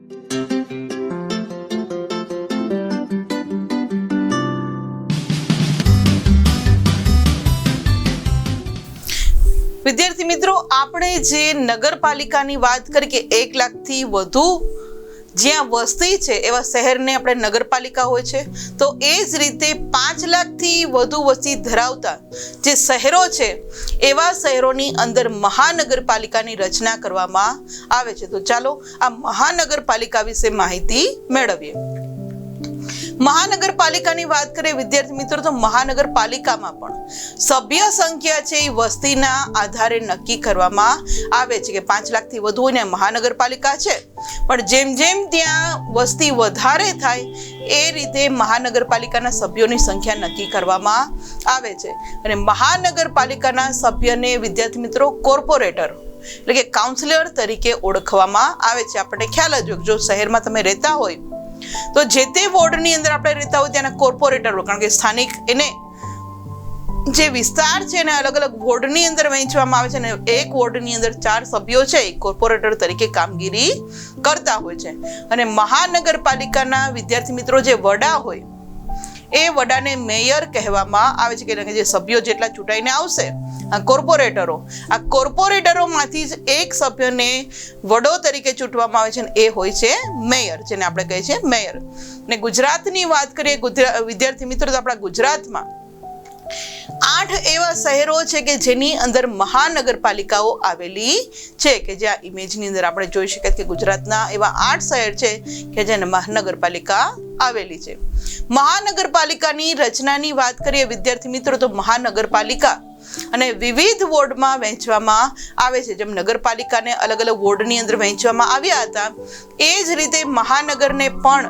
વિદ્યાર્થી મિત્રો, આપણે જે નગરપાલિકાની વાત કરી કે 1 લાખથી વધુ જ્યાં વસ્તી છે એવા શહેરને આપણે નગરપાલિકા હોય છે, તો એ જ રીતે 5 લાખથી વધુ વસ્તી ધરાવતા જે શહેરો છે એવા શહેરોની અંદર મહાનગરપાલિકાની રચના કરવામાં આવે છે. તો ચાલો આ મહાનગરપાલિકા વિશે માહિતી મેળવીએ. મહાનગરપાલિકાની વાત કરીએ વિદ્યાર્થી મિત્રો, તો મહાનગરપાલિકામાં પણ સભ્ય સંખ્યા છે એ વસ્તીના આધારે નક્કી કરવામાં આવે છે કે 5 લાખથી વધુ હોય ને મહાનગરપાલિકા છે, પણ જેમ જેમ ત્યાં વસ્તી વધારે થાય એ રીતે મહાનગરપાલિકાના સભ્યોની સંખ્યા નક્કી કરવામાં આવે છે. અને મહાનગરપાલિકાના સભ્યને વિદ્યાર્થી મિત્રો કોર્પોરેટર એટલે કે કાઉન્સિલર તરીકે ઓળખવામાં આવે છે. આપણને ખ્યાલ જ હોય, જો શહેરમાં તમે રહેતા હોય તો જે તે વોર્ડની અંદર આપણે રહેતા હોય ત્યાંના કોર્પોરેટરો, કારણ કે સ્થાનિક એને જે વિસ્તાર છે એને અલગ અલગ વોર્ડની અંદર વહેંચવામાં આવે છે અને એક વોર્ડની અંદર 4 સભ્યો છે એ કોર્પોરેટર તરીકે કામગીરી કરતા હોય છે. અને મહાનગરપાલિકાના વિદ્યાર્થી મિત્રો જે વડા હોય એ વડાને મેયર કહેવામાં આવે છે, કે જે સભ્યો જેટલા ચૂંટાઈને આવશે આ કોર્પોરેટરોમાંથી જ એક સભ્યને વડો તરીકે ચૂંટવામાં આવે છે અને એ હોય છે મેયર, જેને આપણે કહીએ છીએ મેયર. ને ગુજરાતની વાત કરીએ વિદ્યાર્થી મિત્રો, તો આપણા ગુજરાતમાં 8 એવા શહેરો છે કે જેની અંદર મહાનગરપાલિકાઓ આવેલી છે, કે જ્યાં ઇમેજની અંદર આપણે જોઈ શકીએ કે ગુજરાતના એવા 8 શહેર છે કે જેને મહાનગરપાલિકા આવેલી છે. મહાનગરપાલિકાની રચનાની વાત કરીએ વિદ્યાર્થી મિત્રો, તો મહાનગરપાલિકા અને વિવિધ વોર્ડમાં વહેંચવામાં આવે છે. જેમ નગરપાલિકાને અલગ અલગ વોર્ડની અંદર વહેંચવામાં આવ્યા હતા, એ જ રીતે મહાનગરને પણ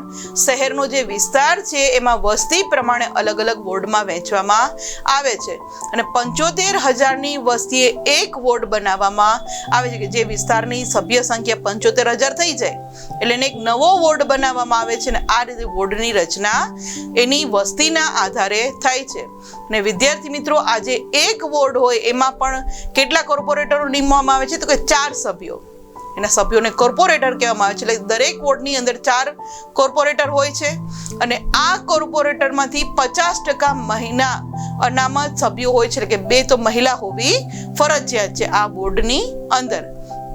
શહેરનો જે વિસ્તાર છે એમાં વસ્તી પ્રમાણે અલગ અલગ વોર્ડમાં વહેંચવામાં આવે છે. અને 75,000ની વસ્તીએ એક વોર્ડ બનાવવામાં આવે છે, કે જે વિસ્તારની સભ્ય સંખ્યા 75,000 થઈ જાય એટલે એને એક નવો વોર્ડ બનાવવામાં આવે છે. અને આ રીતે વોર્ડની રચના એની વસ્તીના આધારે થાય છે. અને વિદ્યાર્થી મિત્રો, આજે એક વોર્ડ હોય એમાં પણ કેટલા કોર્પોરેટરો નિમવામાં આવે છે, તો કે 4 સભ્યો. એના સભ્યોને કોર્પોરેટર કહેવામાં આવે છે. એટલે દરેક વોર્ડની અંદર 4 કોર્પોરેટર હોય છે અને આ કોર્પોરેટરમાંથી 50% મહિલા અનામત સભ્યો હોય છે, એટલે કે 2 તો મહિલા હોવી ફરજિયાત છે આ વોર્ડની અંદર,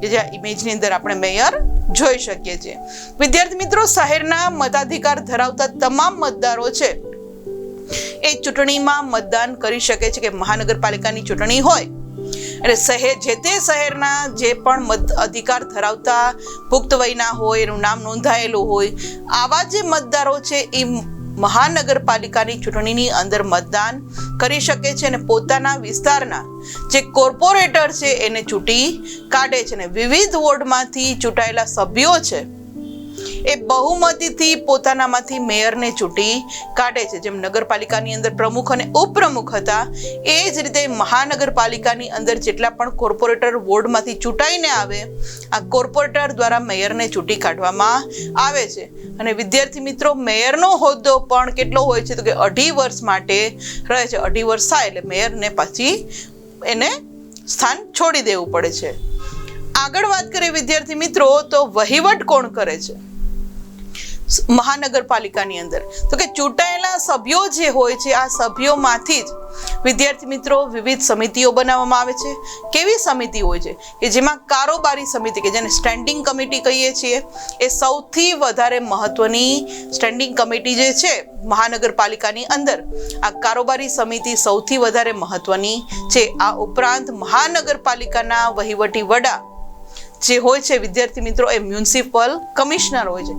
કે જ્યાં ઇમેજની અંદર આપણે મેયર જોઈ શકીએ છીએ. વિદ્યાર્થી મિત્રો, શહેરના મતાધિકાર ધરાવતા તમામ મતદારો છે એ ચૂંટણીમાં મતદાન કરી શકે છે. કે મહાનગરપાલિકાની ચૂંટણી હોય એટલે જે તે શહેરના જે પણ મત અધિકાર ધરાવતા પુખ્ત વયના હોય, એનું નામ નોંધાયેલું હોય, આવા જે મતદારો છે એ મહાનગરપાલિકાની ચૂંટણીની અંદર મતદાન કરી શકે છે અને પોતાના વિસ્તારના જે કોર્પોરેટર છે એને ચૂંટી કાઢે છે. અને વિવિધ વોર્ડમાંથી ચૂંટાયેલા સભ્યો છે એ બહુમતીથી પોતાનામાંથી મેયરને ચૂંટી કાઢે છે. જેમ નગરપાલિકાની અંદર પ્રમુખ અને ઉપપ્રમુખ હતા, એ જ રીતે મહાનગરપાલિકાની અંદર જેટલા પણ કોર્પોરેટર વોર્ડમાંથી ચૂંટાઈને આવે, આ કોર્પોરેટર દ્વારા મેયરને ચૂંટી કાઢવામાં આવે છે. અને વિદ્યાર્થી મિત્રો, મેયરનો હોદ્દો પણ કેટલો હોય છે, તો કે 2.5 વર્ષ માટે રહે છે. 2.5 વર્ષ થાય એટલે મેયરને પછી એને સ્થાન છોડી દેવું પડે છે. આગળ વાત કરીએ વિદ્યાર્થી મિત્રો, તો વહીવટ કોણ કરે છે મહાનગરપાલિકાની અંદર, તો કે ચૂંટાયેલા સભ્યો જે હોય છે આ સભ્યોમાંથી જ વિદ્યાર્થી મિત્રો વિવિધ સમિતિઓ બનાવવામાં આવે છે. કેવી સમિતિ હોય છે, કે જેમાં કારોબારી સમિતિ, કે જેને સ્ટેન્ડિંગ કમિટી કહીએ છીએ, એ સૌથી વધારે મહત્વની સ્ટેન્ડિંગ કમિટી જે છે મહાનગરપાલિકાની અંદર, આ કારોબારી સમિતિ સૌથી વધારે મહત્વની છે. આ ઉપરાંત મહાનગરપાલિકાના વહીવટી વડા જે હોય છે વિદ્યાર્થી મિત્રો, એ મ્યુનિસિપલ કમિશનર હોય છે.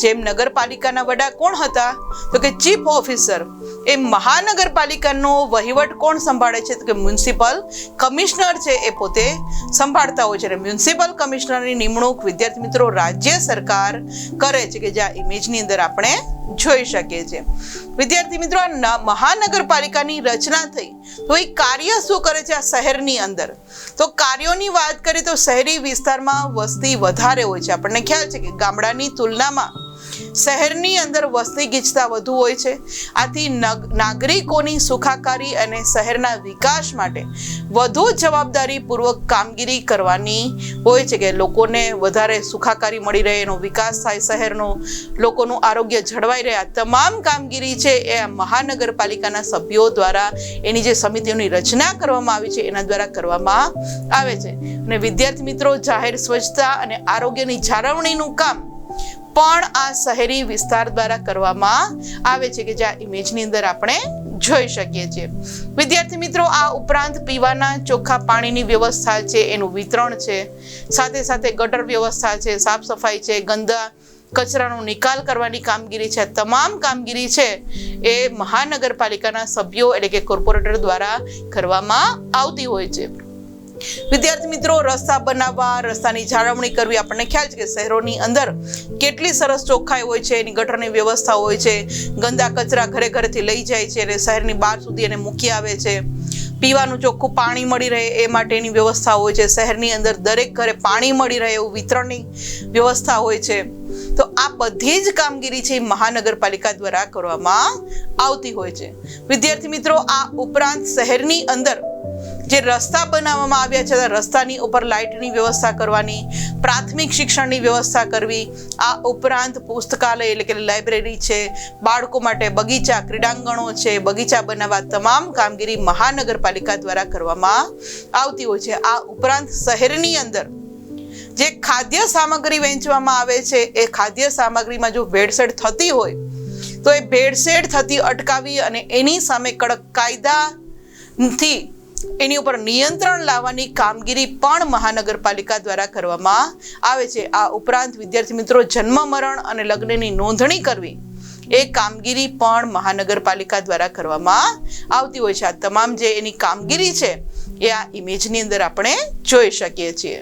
જેમ નગરપાલિકાના વડા કોણ હતા, તો કે ચીફ ઓફિસર. એ મહાનગરપાલિકાનો વહીવટ કોણ સંભાળે છે, તો કે મ્યુનિસિપલ કમિશનર છે એ પોતે સંભાળતા હોય છે. અને મ્યુનિસિપલ કમિશનરની નિમણૂક વિદ્યાર્થી મિત્રો રાજ્ય સરકાર કરે છે, કે જ્યાં ઇમેજની અંદર આપણે જોઈ શકીએ છીએ. વિદ્યાર્થી મિત્રો, મહાનગરપાલિકાની રચના થઈ તો એ કાર્ય શું કરે છે આ શહેરની અંદર, તો કાર્યોની વાત કરીએ તો શહેરી વિસ્તારમાં વસ્તી વધારે હોય છે. આપણને ખ્યાલ છે કે ગામડાની તુલનામાં શહેરની અંદર વસ્તી ગીચતા વધુ હોય છે. આથી નાગરિકોની સુખાકારી અને શહેરના વિકાસ માટે વધુ જવાબદારીપૂર્વક કામગીરી કરવાની હોય છે, કે લોકોને વધારે સુખાકારી મળી રહે, એનો વિકાસ થાય, શહેરનો લોકોનું આરોગ્ય જળવાઈ રહે. આ તમામ કામગીરી છે એ મહાનગરપાલિકાના સભ્યો દ્વારા, એની જે સમિતિઓની રચના કરવામાં આવી છે એના દ્વારા કરવામાં આવે છે. અને વિદ્યાર્થી મિત્રો, જાહેર સ્વચ્છતા અને આરોગ્યની જાળવણીનું કામ પણ આ શહેરી વિસ્તાર દ્વારા કરવામાં આવે છે, કે જ્યાં ઇમેજની અંદર આપણે જોઈ શકીએ છીએ. વિદ્યાર્થી મિત્રો, આ ઉપરાંત પીવાના ચોખ્ખા પાણીની વ્યવસ્થા છે, એનું વિતરણ છે, સાથે સાથે ગટર વ્યવસ્થા છે, સાફ સફાઈ છે, ગંદા કચરાનો નિકાલ કરવાની કામગીરી છે. તમામ કામગીરી છે એ મહાનગરપાલિકાના સભ્યો એટલે કે કોર્પોરેટર દ્વારા કરવામાં આવતી હોય છે. વિદ્યાર્થી મિત્રો, રસ્તા બનાવવા, રસ્તાની જાળવણી કરવી, આપણને ખ્યાલ છે કે શહેરોની અંદર કેટલી સરસ ચોખ્ખાઈ હોય છે, એની ગટરની વ્યવસ્થા હોય છે, ગંદા કચરા ઘરે ઘરેથી લઈ જાય છે અને શહેરની બહાર સુધી એને મૂકી આવે છે. પીવાનું ચોખ્ખું પાણી મળી રહે એ માટેની વ્યવસ્થા હોય છે. શહેરની અંદર દરેક ઘરે પાણી મળી રહે એવું વિતરણની વ્યવસ્થા હોય છે. તો આ બધી જ કામગીરી છે મહાનગરપાલિકા દ્વારા કરવામાં આવતી હોય છે. વિદ્યાર્થી મિત્રો, આ ઉપરાંત શહેરની અંદર જે રસ્તા બનાવવામાં આવ્યા છે, રસ્તાની ઉપર લાઇટની વ્યવસ્થા કરવાની, પ્રાથમિક શિક્ષણની વ્યવસ્થા કરવી, આ ઉપરાંત પુસ્તકાલય એટલે કે લાઇબ્રેરી છે, બાળકો માટે બગીચા, ક્રીડાંગણો છે, બગીચા બનાવવા, તમામ કામગીરી મહાનગરપાલિકા દ્વારા કરવામાં આવતી હોય છે. આ ઉપરાંત શહેરની અંદર જે ખાદ્ય સામગ્રી વેચવામાં આવે છે, એ ખાદ્ય સામગ્રીમાં જો ભેળસેળ થતી હોય તો એ ભેળસેળ થતી અટકાવી અને એની સામે કડક કાયદાથી એની ઉપર નિયંત્રણ લાવવાની કામગીરી પણ મહાનગરપાલિકા દ્વારા કરવામાં આવે છે. આ ઉપરાંત વિદ્યાર્થી મિત્રો, જન્મ, મરણ અને લગ્નની નોંધણી કરવી એ કામગીરી પણ મહાનગરપાલિકા દ્વારા કરવામાં આવતી હોય છે. આ તમામ જે એની કામગીરી છે એ આ ઇમેજની અંદર આપણે જોઈ શકીએ છીએ.